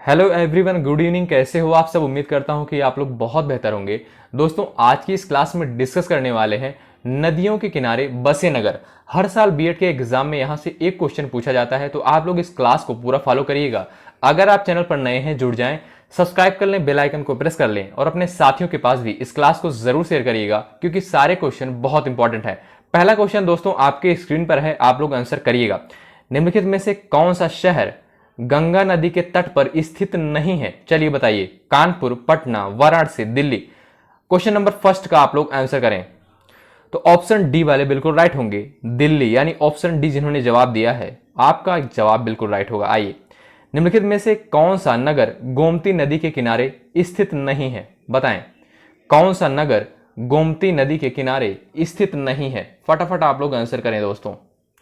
Hello everyone, good evening. कैसे हो आप सब? उम्मीद करता हूं कि आप लोग बहुत बेहतर होंगे। दोस्तों, आज की इस क्लास में डिस्कस करने वाले हैं नदियों के किनारे बसे नगर। हर साल बीएड के एग्जाम में यहां से एक क्वेश्चन पूछा जाता है, तो आप लोग इस क्लास को पूरा फॉलो करिएगा। अगर आप चैनल पर नए हैं, जुड़ जाएं, सब्सक्राइब कर लें, बेल आइकन को प्रेस कर लें और अपने साथियों के पास भी इस क्लास को जरूर शेयर करिएगा, क्योंकि सारे क्वेश्चन बहुत इंपॉर्टेंट है। पहला क्वेश्चन दोस्तों आपके स्क्रीन पर है, आप लोग आंसर करिएगा। निम्नलिखित में से कौन सा शहर गंगा नदी के तट पर स्थित नहीं है? चलिए बताइए। Kanpur, Patna, Varanasi, Delhi. Question number first का आप लोग आंसर करें तो ऑप्शन डी वाले बिल्कुल राइट होंगे, दिल्ली। यानी ऑप्शन डी जिन्होंने जवाब दिया है, आपका जवाब बिल्कुल राइट होगा। आइए, निम्नलिखित में से कौन सा नगर गोमती नदी के किनारे स्थित नहीं है? बताएं, कौन सा नगर गोमती नदी के किनारे स्थित नहीं है? फटाफट आप लोग आंसर करें दोस्तों।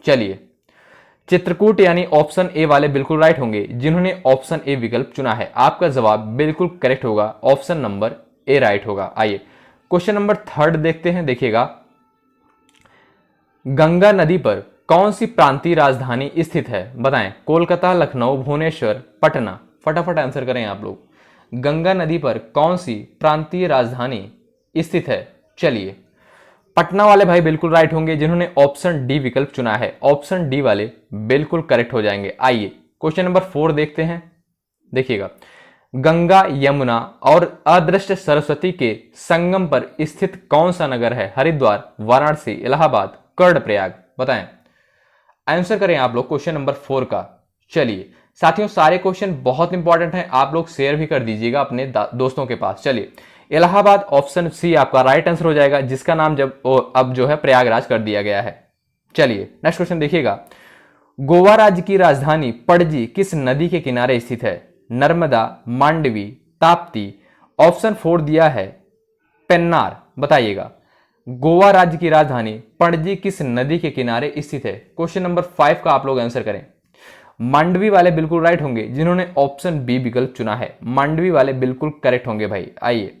चलिए, चित्रकूट यानी ऑप्शन ए वाले बिल्कुल राइट होंगे, जिन्होंने ऑप्शन ए विकल्प चुना है। आपका जवाब बिल्कुल करेक्ट होगा, ऑप्शन नंबर ए राइट होगा। आइए, क्वेश्चन नंबर थर्ड देखते हैं। देखिएगा, गंगा नदी पर कौन सी प्रांतीय राजधानी स्थित है? बताएं, कोलकाता, लखनऊ, भुवनेश्वर, पटना। फटाफट आंसर करें आप लोग। गंगा नदी पर कौन सी प्रांतीय राजधानी स्थित है? चलिए, पटना वाले भाई बिल्कुल राइट होंगे, जिन्होंने ऑप्शन डी विकल्प चुना है। ऑप्शन डी वाले बिल्कुल करेक्ट हो जाएंगे। आइए, क्वेश्चन नंबर 4 देखते हैं। देखिएगा, गंगा, यमुना और अदृश्य सरस्वती के संगम पर स्थित कौन सा नगर है? हरिद्वार, वाराणसी, इलाहाबाद, कर्णप्रयाग। बताएं, आंसर करें आप लोग क्वेश्चन नंबर 4 का। चलिए साथियों, सारे क्वेश्चन बहुत इंपॉर्टेंट हैं, आप लोग शेयर भी कर दीजिएगा अपने दोस्तों के पास। चलिए, इलाहाबाद ऑप्शन सी आपका राइट आंसर हो जाएगा, जिसका नाम अब जो है प्रयागराज कर दिया गया है। चलिए नेक्स्ट क्वेश्चन देखिएगा, गोवा राज्य की राजधानी पणजी किस नदी के किनारे स्थित है? नर्मदा, मांडवी, ताप्ती। ऑप्शन 4 दिया है पेन्नार। बताइएगा, गोवा राज्य की राजधानी पणजी किस नदी के किनारे स्थित है? क्वेश्चन नंबर 5 का आप लोग आंसर करें। मांडवी वाले बिल्कुल राइट होंगे, जिन्होंने ऑप्शन बी विकल्प चुना है। मांडवी वाले बिल्कुल करेक्ट होंगे भाई। आइए,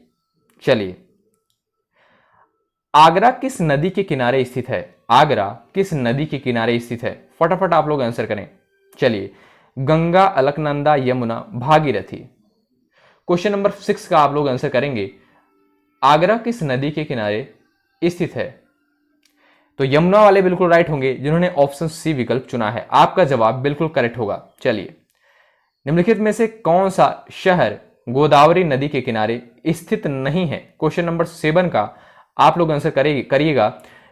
चलिए, आगरा किस नदी के किनारे स्थित है? आगरा किस नदी के किनारे स्थित है? फटाफट आप लोग आंसर करें। चलिए, गंगा, अलकनंदा, यमुना, भागीरथी। क्वेश्चन नंबर 6 का आप लोग आंसर करेंगे, आगरा किस नदी के किनारे स्थित है? तो यमुना वाले बिल्कुल राइट होंगे, जिन्होंने ऑप्शन सी विकल्प चुना है। आपका जवाब बिल्कुल करेक्ट होगा। चलिए, निम्नलिखित में से कौन सा शहर गोदावरी नदी के किनारे स्थित नहीं है? क्वेश्चन नंबर 7 का आप लोग आंसर करिएगा।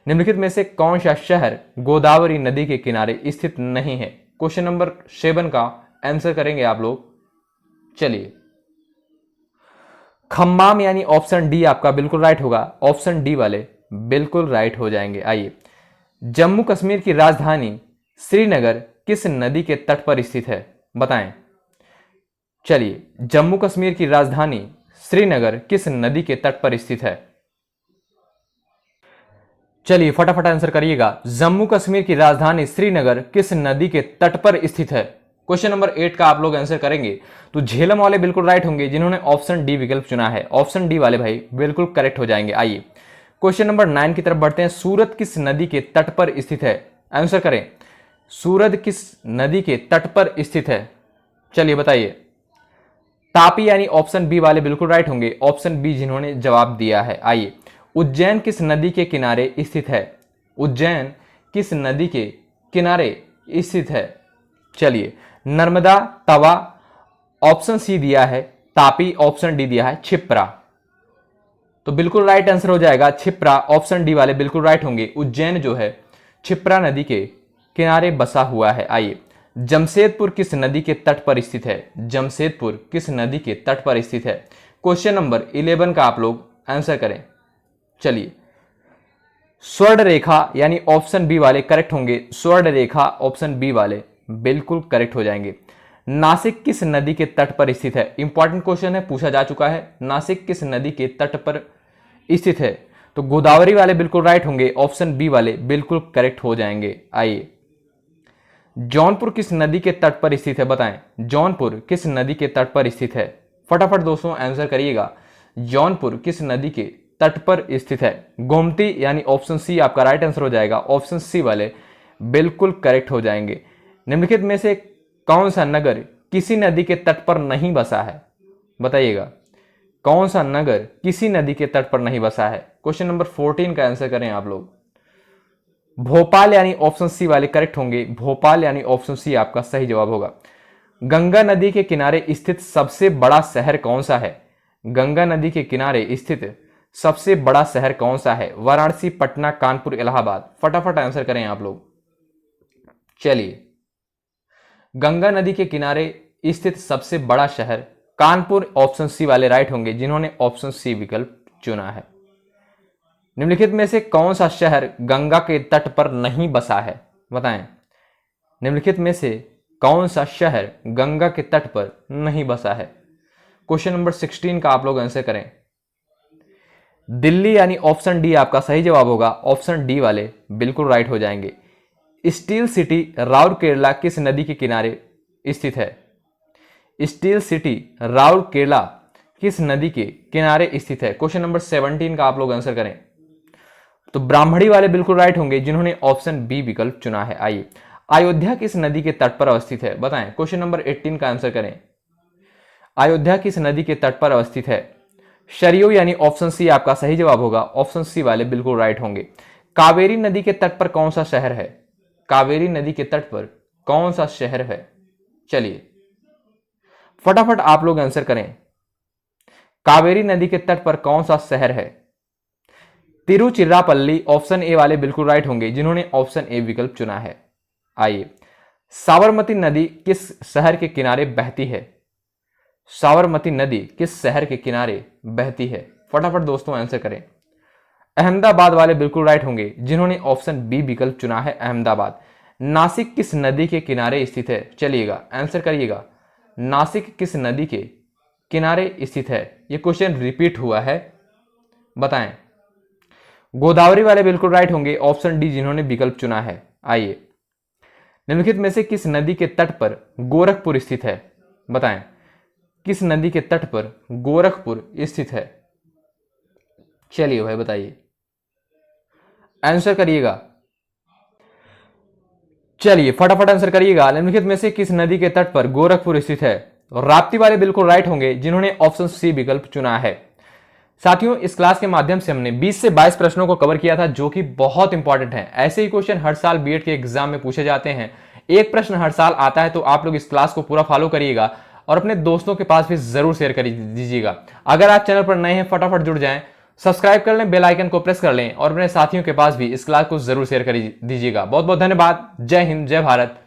निम्नलिखित में से कौन सा शहर गोदावरी नदी के किनारे स्थित नहीं है? क्वेश्चन नंबर 7 का आंसर करेंगे आप लोग। चलिए, खम्माम यानी ऑप्शन डी आपका बिल्कुल राइट होगा। ऑप्शन डी वाले बिल्कुल राइट हो जाएंगे। आइए, जम्मू कश्मीर की राजधानी श्रीनगर किस नदी के तट पर स्थित है? बताएं। चलिए, जम्मू कश्मीर की राजधानी श्रीनगर किस नदी के तट पर स्थित है? चलिए फटाफट आंसर करिएगा, जम्मू कश्मीर की राजधानी श्रीनगर किस नदी के तट पर स्थित है? क्वेश्चन नंबर 8 का आप लोग आंसर करेंगे तो झेलम वाले बिल्कुल राइट होंगे, जिन्होंने ऑप्शन डी विकल्प चुना है। ऑप्शन डी वाले भाई बिल्कुल करेक्ट हो जाएंगे। आइए, क्वेश्चन नंबर 9 की तरफ बढ़ते हैं। सूरत किस नदी के तट पर स्थित है? आंसर करें, सूरत किस नदी के तट पर स्थित है? चलिए बताइए। तापी यानी ऑप्शन बी वाले बिल्कुल राइट होंगे, ऑप्शन बी जिन्होंने जवाब दिया है। आइए, उज्जैन किस नदी के किनारे स्थित है? उज्जैन किस नदी के किनारे स्थित है? चलिए, नर्मदा, तवा, ऑप्शन सी दिया है तापी, ऑप्शन डी दिया है छिप्रा। तो बिल्कुल राइट आंसर हो जाएगा छिप्रा। ऑप्शन डी वाले बिल्कुल राइट होंगे। उज्जैन जो है छिप्रा नदी के किनारे बसा हुआ है। आइए, जमशेदपुर किस नदी के तट पर स्थित है? जमशेदपुर किस नदी के तट पर स्थित है? क्वेश्चन नंबर 11 का आप लोग आंसर करें। चलिए, स्वर्ण रेखा यानी ऑप्शन बी वाले करेक्ट होंगे। स्वर्ण रेखा ऑप्शन बी वाले बिल्कुल करेक्ट हो जाएंगे। नासिक किस नदी के तट पर स्थित है? इंपॉर्टेंट क्वेश्चन है, पूछा जा चुका है। नासिक किस नदी के तट पर स्थित है? तो गोदावरी वाले बिल्कुल राइट होंगे, ऑप्शन बी वाले बिल्कुल करेक्ट हो जाएंगे। आइए, जौनपुर किस नदी के तट पर स्थित है? बताएं, जौनपुर किस नदी के तट पर स्थित है? फटाफट दोस्तों आंसर करिएगा, जौनपुर किस नदी के तट पर स्थित है? गोमती यानी ऑप्शन सी आपका राइट आंसर हो जाएगा। ऑप्शन सी वाले बिल्कुल करेक्ट हो जाएंगे। निम्नलिखित में से कौन सा नगर किसी नदी के तट पर नहीं बसा है? बताइएगा कौन सा नगर किसी नदी के तट पर नहीं बसा है? क्वेश्चन नंबर 14 का आंसर करें आप लोग। भोपाल यानी ऑप्शन सी वाले करेक्ट होंगे। भोपाल यानी ऑप्शन सी आपका सही जवाब होगा। गंगा नदी के किनारे स्थित सबसे बड़ा शहर कौन सा है? गंगा नदी के किनारे स्थित सबसे बड़ा शहर कौन सा है? वाराणसी, पटना, कानपुर, इलाहाबाद। फटाफट आंसर करें आप लोग। चलिए, गंगा नदी के किनारे स्थित सबसे बड़ा शहर कानपुर, ऑप्शन सी वाले राइट होंगे जिन्होंने ऑप्शन सी विकल्प चुना है। निम्नलिखित में से कौन सा शहर गंगा के तट पर नहीं बसा है? बताएं, निम्नलिखित में से कौन सा शहर गंगा के तट पर नहीं बसा है? क्वेश्चन नंबर 16 का आप लोग आंसर करें। दिल्ली यानी ऑप्शन डी आपका सही जवाब होगा। ऑप्शन डी वाले बिल्कुल राइट हो जाएंगे। स्टील सिटी राउरकेला किस नदी के किनारे स्थित है? स्टील सिटी राउरकेला किस नदी के किनारे स्थित है? क्वेश्चन नंबर 17 का आप लोग आंसर करें। तो ब्राह्मणी वाले बिल्कुल राइट होंगे जिन्होंने ऑप्शन बी विकल्प चुना है। आइए, अयोध्या किस नदी के तट पर अवस्थित है? बताएं, क्वेश्चन नंबर 18 का आंसर करें। अयोध्या किस नदी के तट पर अवस्थित है? सरयू यानी ऑप्शन सी आपका सही जवाब होगा। ऑप्शन सी वाले बिल्कुल राइट होंगे। कावेरी नदी के तट पर कौन सा शहर है? कावेरी नदी के तट पर कौन सा शहर है? चलिए, फटाफट आप लोग आंसर करें। कावेरी नदी के तट पर कौन सा शहर है? तिरुचिरापल्ली, ऑप्शन ए वाले बिल्कुल राइट होंगे जिन्होंने ऑप्शन ए विकल्प चुना है। आइए, साबरमती नदी किस शहर के किनारे बहती है? साबरमती नदी किस शहर के किनारे बहती है? फटाफट दोस्तों आंसर करें। अहमदाबाद वाले बिल्कुल राइट होंगे जिन्होंने ऑप्शन बी विकल्प चुना है, अहमदाबाद। नासिक किस नदी के किनारे स्थित है? चलिएगा आंसर करिएगा। नासिक किस नदी के किनारे स्थित है? यह क्वेश्चन रिपीट हुआ है, बताएं। गोदावरी वाले बिल्कुल राइट होंगे, ऑप्शन डी जिन्होंने विकल्प चुना है। आइए, निम्नलिखित में से किस नदी के तट पर गोरखपुर स्थित है? बताएं, किस नदी के तट पर गोरखपुर स्थित है? चलिए भाई बताइए, आंसर करिएगा। चलिए फटाफट आंसर करिएगा। निम्नलिखित में से किस नदी के तट पर गोरखपुर स्थित है? राप्ती वाले बिल्कुल राइट होंगे जिन्होंने ऑप्शन सी विकल्प चुना है। साथियों, इस क्लास के माध्यम से हमने 20 से 22 प्रश्नों को कवर किया था जो कि बहुत इंपॉर्टेंट है। ऐसे ही क्वेश्चन हर साल बीएड के एग्जाम में पूछे जाते हैं। एक प्रश्न हर साल आता है, तो आप लोग इस क्लास को पूरा फॉलो करिएगा और अपने दोस्तों के पास भी जरूर शेयर कर दीजिएगा। अगर आप चैनल पर नए हैं, फटाफट जुड़ जाएं, सब्सक्राइब कर लें, बेल आइकन को प्रेस कर लें और अपने साथियों के पास भी इस क्लास को जरूर शेयर कर दीजिएगा। बहुत बहुत धन्यवाद। जय हिंद, जय भारत,